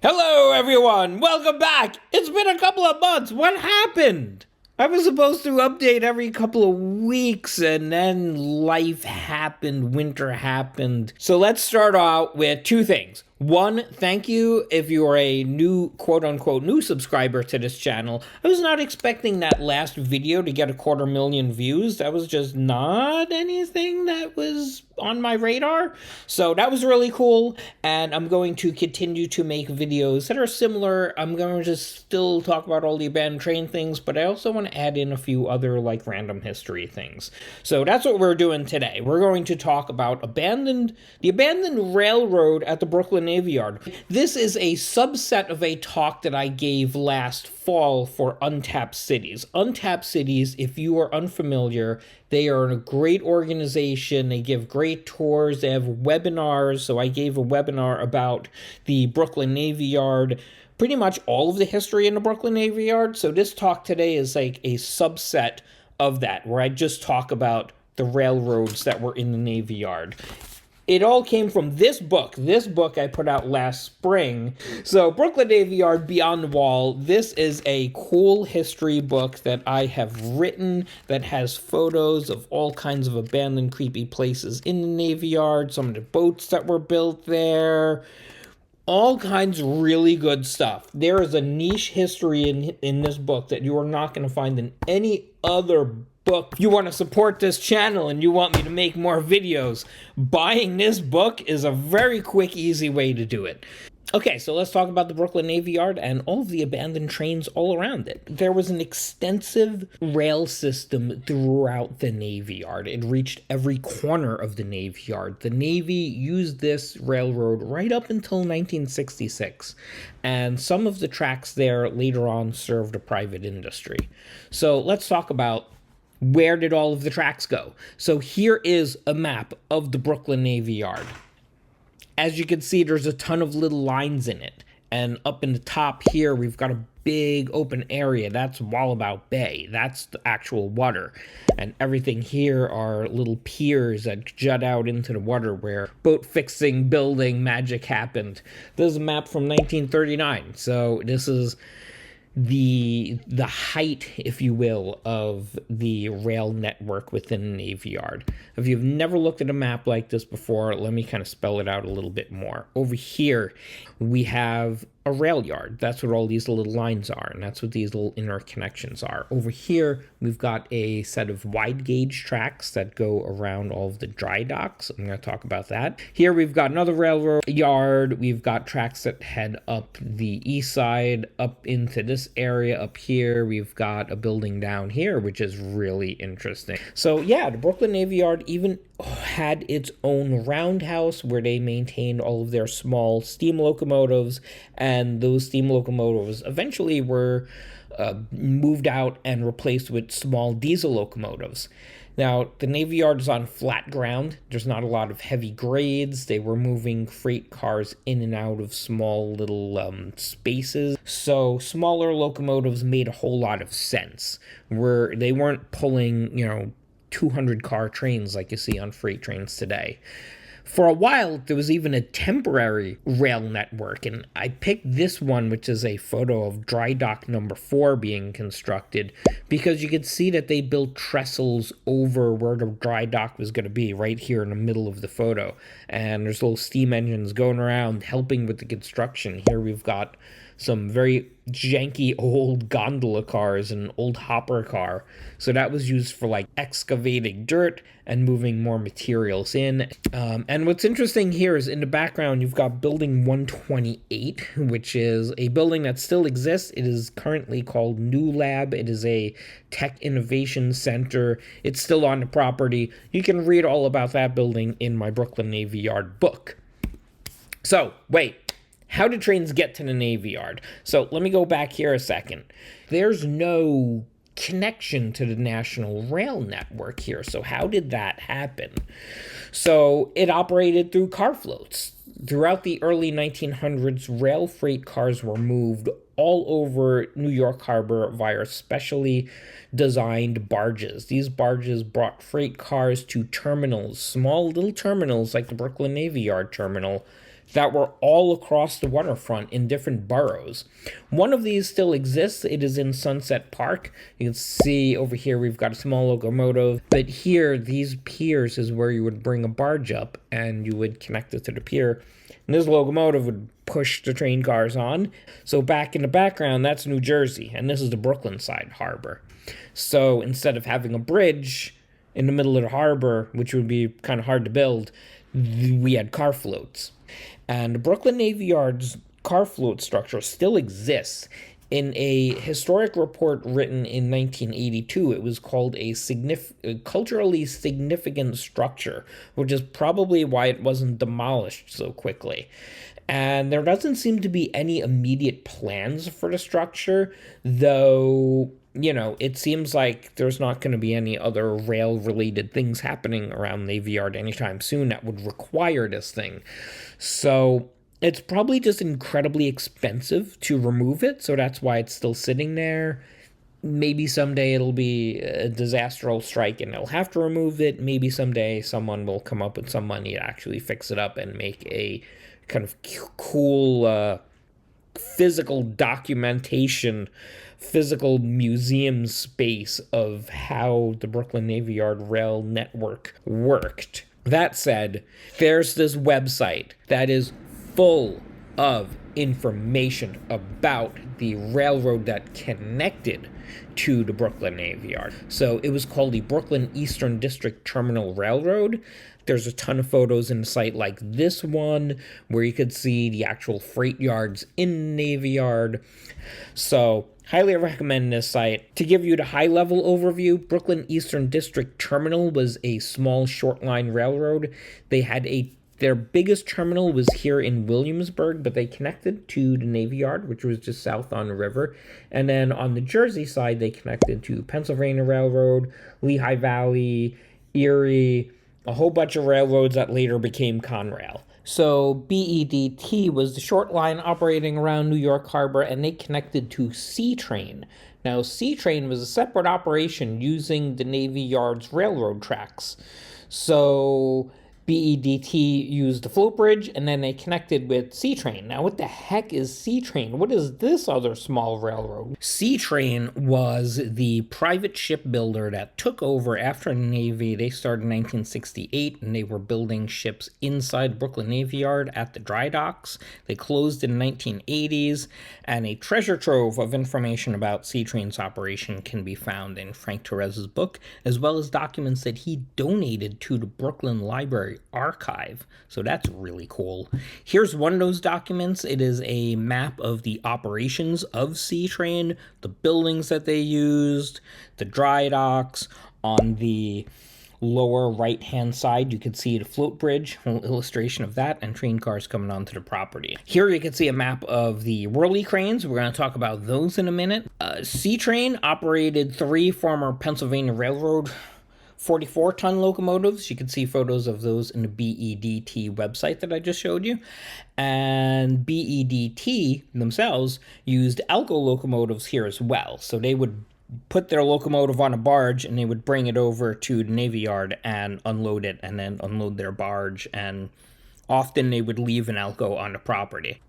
Hello, everyone. Welcome back. It's been a couple of months. What happened? I was supposed to update every couple of weeks, and then life happened, winter happened. So let's start out with two things. One, thank you if you are a new, quote-unquote, new subscriber to this channel. I was not expecting that last video to get 250,000 views. That was just not anything that was on my radar. So that was really cool, and I'm going to continue to make videos that are similar. I'm going to just still talk about all the abandoned train things, but I also want to add in a few other, like, random history things. So that's what we're doing today. We're going to talk about the abandoned railroad at the Brooklyn Navy Yard. This is a subset of a talk that I gave last fall for Untapped Cities. Untapped Cities, if you are unfamiliar, they are a great organization. They give great tours. They have webinars. So I gave a webinar about the Brooklyn Navy Yard, pretty much all of the history in the Brooklyn Navy Yard. So this talk today is like a subset of that, where I just talk about the railroads that were in the Navy Yard. It all came from this book. This book I put out last spring. So Brooklyn Navy Yard Beyond the Wall. This is a cool history book that I have written that has photos of all kinds of abandoned, creepy places in the Navy Yard, some of the boats that were built there, all kinds of really good stuff. There is a niche history in this book that you are not going to find in any other book. If you want to support this channel and you want me to make more videos, buying this book is a very quick, easy way to do it. Okay, so let's talk about the Brooklyn Navy Yard and all of the abandoned trains all around it. There was an extensive rail system throughout the Navy Yard. It reached every corner of the Navy Yard. The Navy used this railroad right up until 1966, and some of the tracks there later on served a private industry. So let's talk about where did all of the tracks go. So here is a map of the Brooklyn Navy Yard. As you can see, there's a ton of little lines in it. And up in the top here, we've got a big open area. That's Wallabout Bay. That's the actual water. And everything here are little piers that jut out into the water where boat fixing, building magic happened. This is a map from 1939. So this is the height, if you will, of the rail network within the Navy Yard. If you've never looked at a map like this before, let me kind of spell it out a little bit more. Over here, we have a rail yard. That's what all these little lines are, and that's what these little interconnections are. Over here, we've got a set of wide gauge tracks that go around all of the dry docks. I'm going to talk about that. Here, we've got another railroad yard. We've got tracks that head up the east side, up into this area up here. We've got a building down here, which is really interesting. So yeah, the Brooklyn Navy Yard even had its own roundhouse where they maintained all of their small steam locomotives, and those steam locomotives eventually were moved out and replaced with small diesel locomotives. Now, the Navy Yard is on flat ground. There's not a lot of heavy grades. They were moving freight cars in and out of small little spaces. So smaller locomotives made a whole lot of sense. Where they weren't pulling, 200-car trains like you see on freight trains today. For a while, there was even a temporary rail network, and I picked this one, which is a photo of dry dock number 4 being constructed, because you could see that they built trestles over where the dry dock was going to be, right here in the middle of the photo. And there's little steam engines going around helping with the construction. Here we've got some very janky old gondola cars and an old hopper car. So that was used for like excavating dirt and moving more materials in. And what's interesting here is in the background, you've got building 128, which is a building that still exists. It is currently called New Lab. It is a tech innovation center. It's still on the property. You can read all about that building in my Brooklyn Navy Yard book. So, wait. How did trains get to the Navy Yard? So let me go back here a second. There's no connection to the National Rail Network here. So how did that happen? So it operated through car floats. Throughout the early 1900s, rail freight cars were moved all over New York Harbor via specially designed barges. These barges brought freight cars to terminals, small little terminals like the Brooklyn Navy Yard terminal, that were all across the waterfront in different boroughs. One of these still exists. It is in Sunset Park. You can see over here we've got a small locomotive, but here, these piers is where you would bring a barge up and you would connect it to the pier. And this locomotive would push the train cars on. So back in the background, that's New Jersey, and this is the Brooklyn side harbor. So instead of having a bridge in the middle of the harbor, which would be kind of hard to build, we had car floats. And the Brooklyn Navy Yard's car float structure still exists. In a historic report written in 1982, it was called a culturally significant structure, which is probably why it wasn't demolished so quickly. And there doesn't seem to be any immediate plans for the structure, though, it seems like there's not going to be any other rail-related things happening around Navy Yard anytime soon that would require this thing. So it's probably just incredibly expensive to remove it, so that's why it's still sitting there. Maybe someday it'll be a disaster strike and they'll have to remove it. Maybe someday someone will come up with some money to actually fix it up and make a kind of cool physical documentation, physical museum space of how the Brooklyn Navy Yard rail network worked. That said, there's this website that is full of information about the railroad that connected to the Brooklyn Navy Yard. So it was called the Brooklyn Eastern District Terminal Railroad. There's a ton of photos in the site like this one, where you could see the actual freight yards in Navy Yard. So highly recommend this site. To give you the high-level overview, Brooklyn Eastern District Terminal was a small short-line railroad. They had their biggest terminal was here in Williamsburg, but they connected to the Navy Yard, which was just south on the river. And then on the Jersey side, they connected to Pennsylvania Railroad, Lehigh Valley, Erie, a whole bunch of railroads that later became Conrail. So BEDT was the short line operating around New York Harbor, and they connected to C-Train. Now, C-Train was a separate operation using the Navy Yard's railroad tracks. So BEDT used the float bridge, and then they connected with C-Train. Now, what the heck is C-Train? What is this other small railroad? C-Train was the private shipbuilder that took over after the Navy. They started in 1968, and they were building ships inside Brooklyn Navy Yard at the dry docks. They closed in the 1980s, and a treasure trove of information about C-Train's operation can be found in Frank Torres's book, as well as documents that he donated to the Brooklyn Library Archive. So that's really cool. Here's one of those documents. It is a map of the operations of C-Train, the buildings that they used, the dry docks. On the lower right-hand side, you can see the float bridge, an illustration of that, and train cars coming onto the property. Here you can see a map of the Whirly Cranes. We're going to talk about those in a minute. C-Train operated 3 former Pennsylvania Railroad 44-ton locomotives. You can see photos of those in the BEDT website that I just showed you. And BEDT themselves used Alco locomotives here as well. So they would put their locomotive on a barge and they would bring it over to the Navy Yard and unload it, and then unload their barge. And often they would leave an Alco on the property.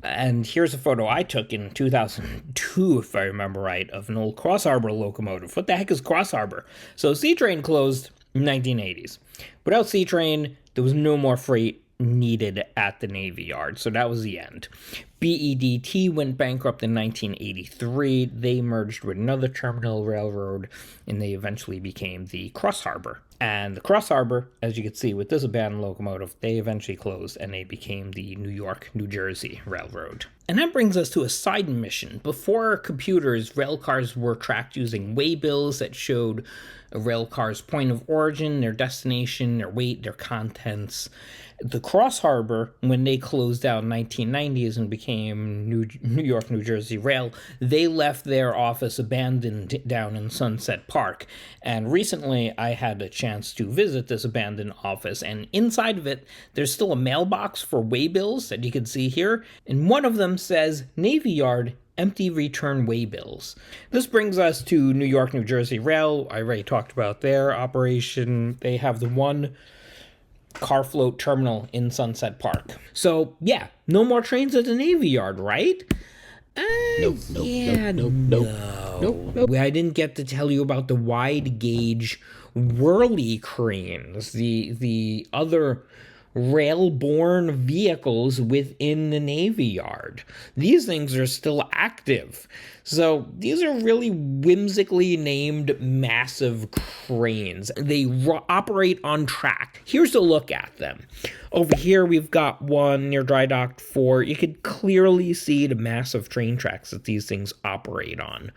And here's a photo I took in 2002, if I remember right, of an old Cross Harbor locomotive. What the heck is Cross Harbor? So C-Train closed in the 1980s. Without C-Train, there was no more freight needed at the Navy Yard, so that was the end. BEDT went bankrupt in 1983. They merged with another terminal railroad, and they eventually became the Cross Harbor. And the Cross Harbor, as you can see with this abandoned locomotive, they eventually closed and they became the New York, New Jersey Railroad. And that brings us to a side mission. Before computers, rail cars were tracked using waybills that showed a rail car's point of origin, their destination, their weight, their contents. The Cross Harbor, when they closed down in the 1990s and became New York, New Jersey Rail, they left their office abandoned down in Sunset Park. And recently, I had a chance to visit this abandoned office, and inside of it, there's still a mailbox for waybills that you can see here, and one of them says Navy Yard, empty return waybills. This brings us to New York, New Jersey Rail. I already talked about their operation. They have the one car float terminal in Sunset Park. So, yeah, no more trains at the Navy Yard, right? Nope. I didn't get to tell you about the wide gauge Whirly Cranes, the other rail-borne vehicles within the Navy Yard. These things are still active. So these are really whimsically named massive cranes. They operate on track. Here's a look at them. Over here, we've got one near Dry Dock 4. You could clearly see the massive train tracks that these things operate on.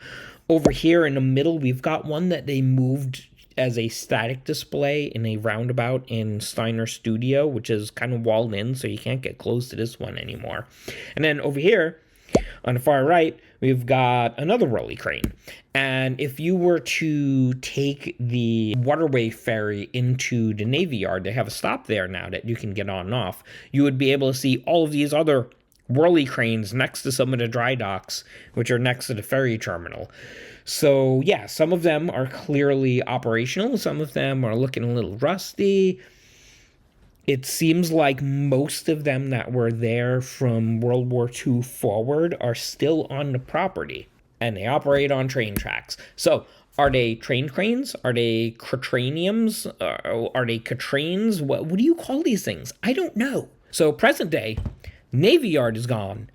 Over here in the middle, we've got one that they moved as a static display in a roundabout in Steiner Studio, which is kind of walled in, so you can't get close to this one anymore. And then over here, on the far right, we've got another Whirly Crane. And if you were to take the waterway ferry into the Navy Yard, they have a stop there now that you can get on and off, you would be able to see all of these other Whirly Cranes next to some of the dry docks, which are next to the ferry terminal. So, yeah, some of them are clearly operational. Some of them are looking a little rusty. It seems like most of them that were there from World War II forward are still on the property, and they operate on train tracks. So, are they train cranes? Are they Catraniums? Are they Catrains? What do you call these things? I don't know. So, present day, Navy Yard is gone.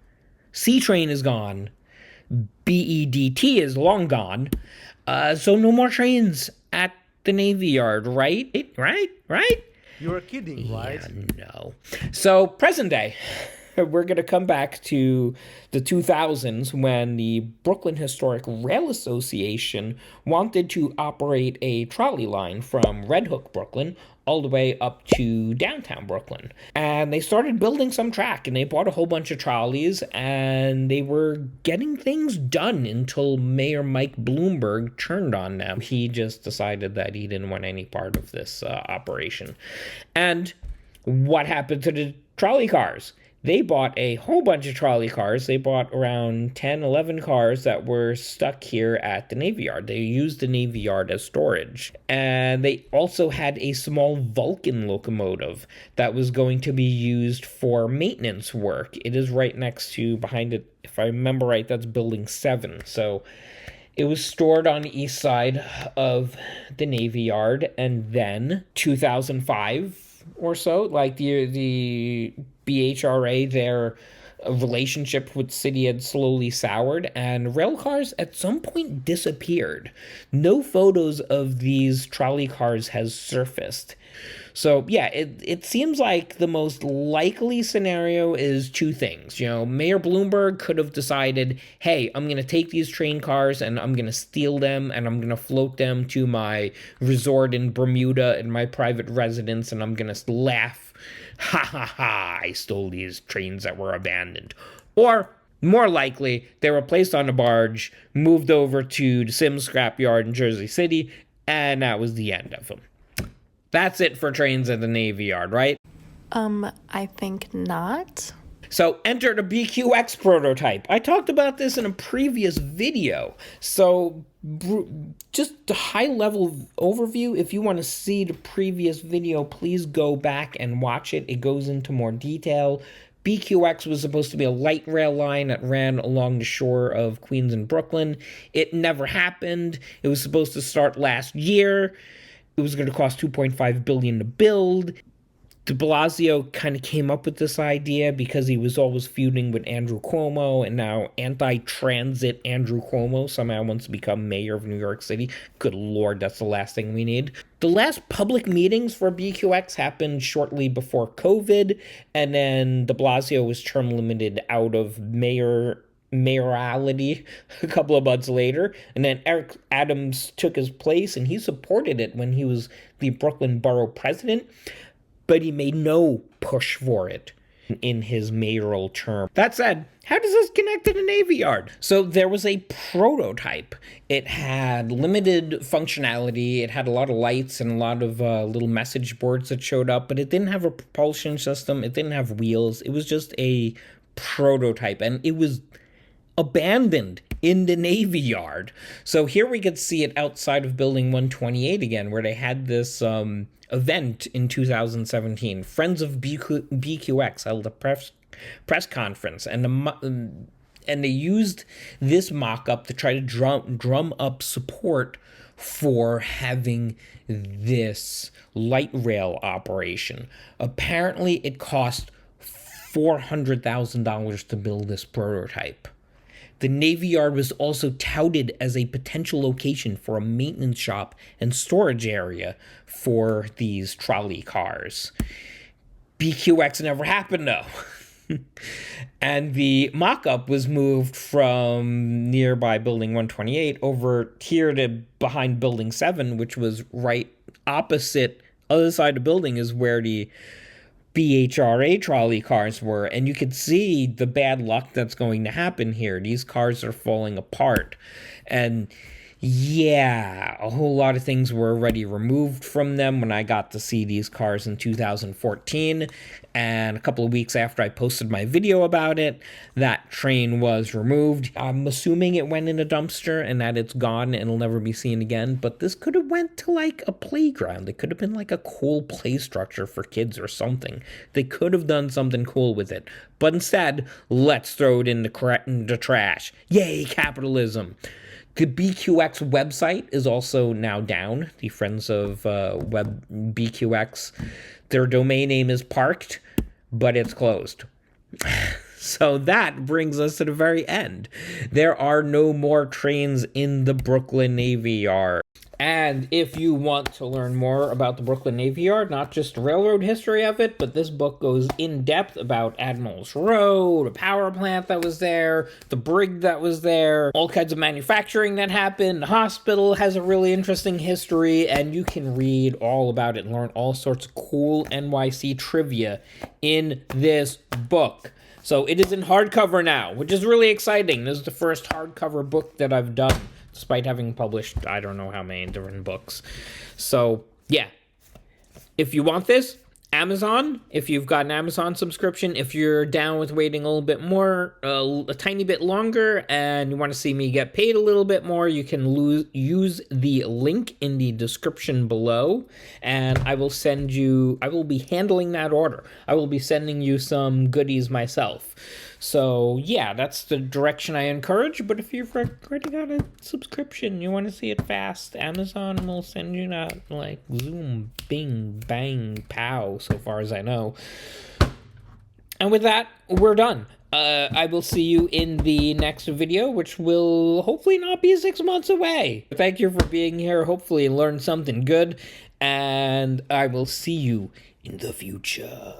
Sea Train is gone. BEDT is long gone. So no more trains at the Navy Yard, right? Right? You're kidding, right? Yeah, no. So present day, we're going to come back to the 2000s when the Brooklyn Historic Rail Association wanted to operate a trolley line from Red Hook, Brooklyn, all the way up to downtown Brooklyn. And they started building some track, and they bought a whole bunch of trolleys, and they were getting things done until Mayor Mike Bloomberg turned on them. He just decided that he didn't want any part of this operation. And what happened to the trolley cars? They bought a whole bunch of trolley cars. They bought around 10, 11 cars that were stuck here at the Navy Yard. They used the Navy Yard as storage. And they also had a small Vulcan locomotive that was going to be used for maintenance work. It is right next to, behind it, if I remember right, that's Building 7. So it was stored on the east side of the Navy Yard. And then 2005 or so, like the BHRA, their relationship with the city had slowly soured, and rail cars at some point disappeared. No photos of these trolley cars has surfaced. So, yeah, it seems like the most likely scenario is two things. You know, Mayor Bloomberg could have decided, hey, I'm going to take these train cars and I'm going to steal them and I'm going to float them to my resort in Bermuda in my private residence, and I'm going to laugh, ha ha ha, I stole these trains that were abandoned. Or, more likely, they were placed on a barge, moved over to the Sims scrapyard in Jersey City, and that was the end of them. That's it for trains at the Navy Yard, right? I think not. So enter the BQX prototype. I talked about this in a previous video. So just a high-level overview. If you want to see the previous video, please go back and watch it. It goes into more detail. BQX was supposed to be a light rail line that ran along the shore of Queens and Brooklyn. It never happened. It was supposed to start last year. It was going to cost $2.5 billion to build. De Blasio kind of came up with this idea because he was always feuding with Andrew Cuomo, and now anti-transit Andrew Cuomo somehow wants to become mayor of New York City. Good Lord, that's the last thing we need. The last public meetings for BQX happened shortly before COVID, and then de Blasio was term limited out of mayorality a couple of months later, and then Eric Adams took his place, and he supported it when he was the Brooklyn Borough president, but he made no push for it in his mayoral term. That said, how does this connect to the Navy Yard? So there was a prototype. It had limited functionality. It had a lot of lights and a lot of little message boards that showed up, but it didn't have a propulsion system. It didn't have wheels. It was just a prototype, and it was abandoned in the Navy Yard. So here we could see it outside of Building 128 again, where they had this event in 2017. Friends of BQX held a press conference, and they used this mock-up to try to drum up support for having this light rail operation. Apparently, it cost $400,000 to build this prototype. The Navy Yard was also touted as a potential location for a maintenance shop and storage area for these trolley cars. BQX never happened, though. And the mock-up was moved from nearby Building 128 over here to behind Building 7, which was right opposite, other side of the building is where the BHRA trolley cars were, and you could see the bad luck that's going to happen here. These cars are falling apart, and yeah, a whole lot of things were already removed from them when I got to see these cars in 2014, and a couple of weeks after I posted my video about it, that train was removed. I'm assuming it went in a dumpster and that it's gone and it'll never be seen again, but this could have went to like a playground. It could have been like a cool play structure for kids or something. They could have done something cool with it, but instead, let's throw it in the trash. Yay, capitalism. The BQX website is also now down. The Friends of Web BQX, their domain name is parked, but it's closed. So that brings us to the very end. There are no more trains in the Brooklyn Navy Yard. And if you want to learn more about the Brooklyn Navy Yard, not just the railroad history of it, but this book goes in depth about Admiral's Row, the power plant that was there, the brig that was there, all kinds of manufacturing that happened. The hospital has a really interesting history, and you can read all about it and learn all sorts of cool NYC trivia in this book. So it is in hardcover now, which is really exciting. This is the first hardcover book that I've done, despite having published I don't know how many different books. So, yeah. If you want this, Amazon, if you've got an Amazon subscription, if you're down with waiting a little bit more, a tiny bit longer, and you want to see me get paid a little bit more, you can use the link in the description below, and I will be handling that order. I will be sending you some goodies myself. So, yeah, that's the direction I encourage, but if you've already got a subscription, you want to see it fast, Amazon will send you that, like, zoom, bing, bang, pow, so far as I know. And with that, we're done. I will see you in the next video, which will hopefully not be 6 months away. Thank you for being here. Hopefully you learned something good, and I will see you in the future.